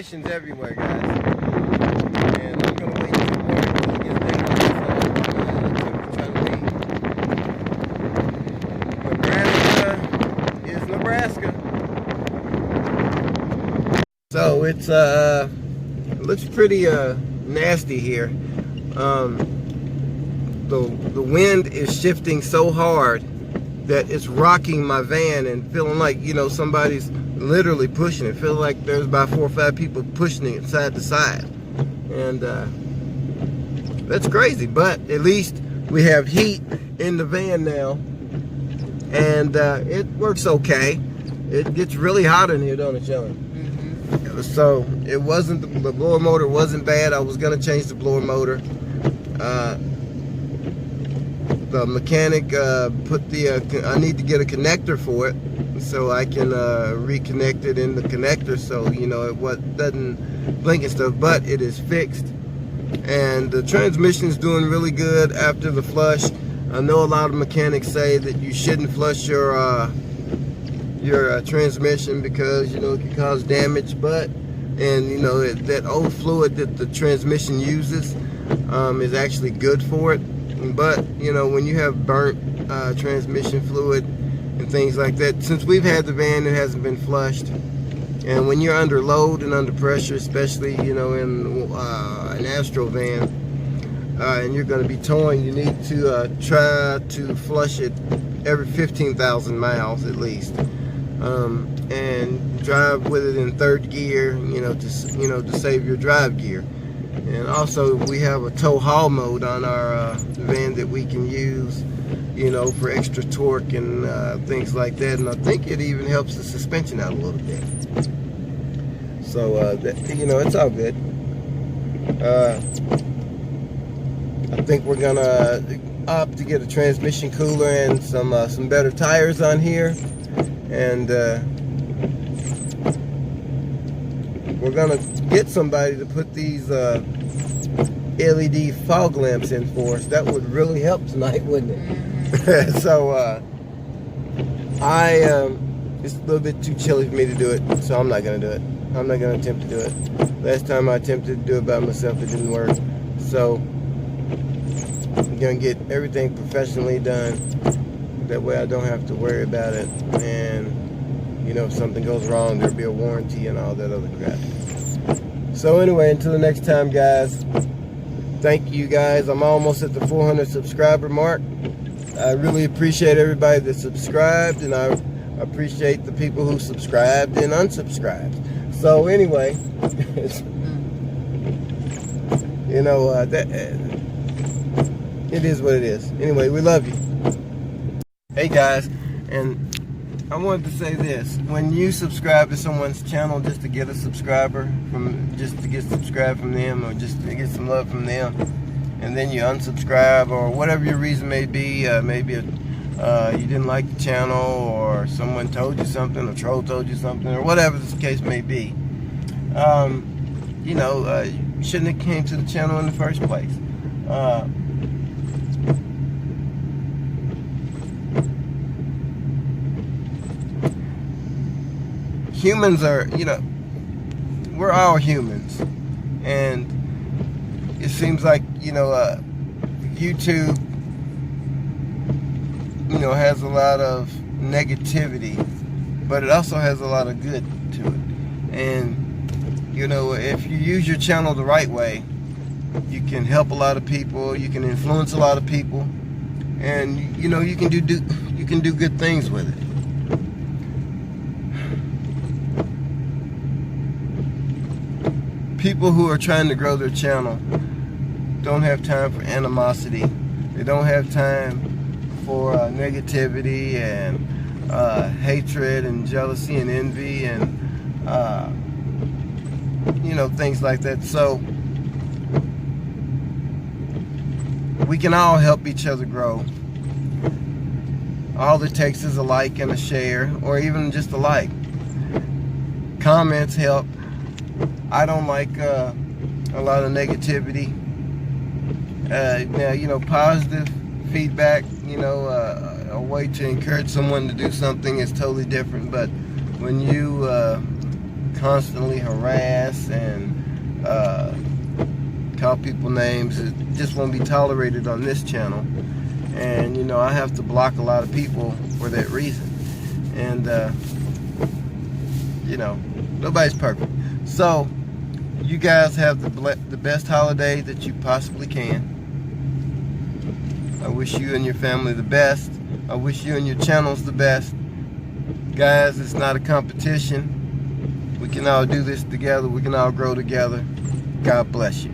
transmissions everywhere, guys. And I'm gonna wait 2 more until it gets daylight, so I'm gonna Nebraska is Nebraska. So it's it looks pretty nasty here. The wind is shifting so hard that it's rocking my van and feeling like, you know, somebody's literally pushing it. Feeling like there's about 4 or 5 people pushing it side to side. And that's crazy, but at least we have heat in the van now. And it works okay. It gets really hot in here, don't it, Shelly? So it wasn't, the blower motor wasn't bad. I was gonna change the blower motor. The mechanic put the, I need to get a connector for it so I can reconnect it in the connector so, you know, it doesn't blink and stuff, but it is fixed. And the transmission is doing really good after the flush. I know a lot of mechanics say that you shouldn't flush your transmission because, you know, it can cause damage, and you know, that old fluid that the transmission uses is actually good for it. But you know, when you have burnt transmission fluid and things like that, since we've had the van, it hasn't been flushed. And when you're under load and under pressure, especially, you know, in an Astro van, and you're going to be towing, you need to try to flush it every 15,000 miles at least. And drive with it in 3rd gear, you know, to save your drive gear. And also we have a tow haul mode on our van that we can use, you know, for extra torque and things like that. And I think it even helps the suspension out a little bit. So you know, it's all good. I think we're gonna opt to get a transmission cooler and some better tires on here. And we're gonna get somebody to put these LED fog lamps in for us. That would really help tonight, wouldn't it? So it's a little bit too chilly for me to do it, so I'm not gonna do it. I'm not gonna attempt to do it. Last time I attempted to do it by myself, it didn't work. So I'm gonna get everything professionally done. That way I don't have to worry about it, and you know, if something goes wrong, there'll be a warranty and all that other crap. So anyway, until the next time, guys, thank you guys. I'm almost at the 400 subscriber mark. I really appreciate everybody that subscribed, and I appreciate the people who subscribed and unsubscribed. So anyway, you know, it is what it is. Anyway, we love you. Hey guys, and I wanted to say this: when you subscribe to someone's channel just to get a subscriber, just to get subscribed from them, or just to get some love from them, and then you unsubscribe, or whatever your reason may be, maybe you didn't like the channel, or someone told you something, a troll told you something, or whatever the case may be, you know, you shouldn't have came to the channel in the first place. Humans are, you know, we're all humans, and it seems like, you know, YouTube, you know, has a lot of negativity, but it also has a lot of good to it. And you know, if you use your channel the right way, you can help a lot of people, you can influence a lot of people, and you know, you can do good things with it. People who are trying to grow their channel don't have time for animosity. They don't have time for negativity and hatred and jealousy and envy and you know, things like that. So we can all help each other grow. All it takes is a like and a share, or even just a like. Comments help. I don't like a lot of negativity. Now, you know, positive feedback, you know, a way to encourage someone to do something is totally different. But when you constantly harass and call people names. It just won't be tolerated on this channel. And you know, I have to block a lot of people for that reason. And you know, nobody's perfect. So you guys have the best holiday that you possibly can. I wish you and your family the best. I wish you and your channels the best. Guys, it's not a competition. We can all do this together. We can all grow together. God bless you.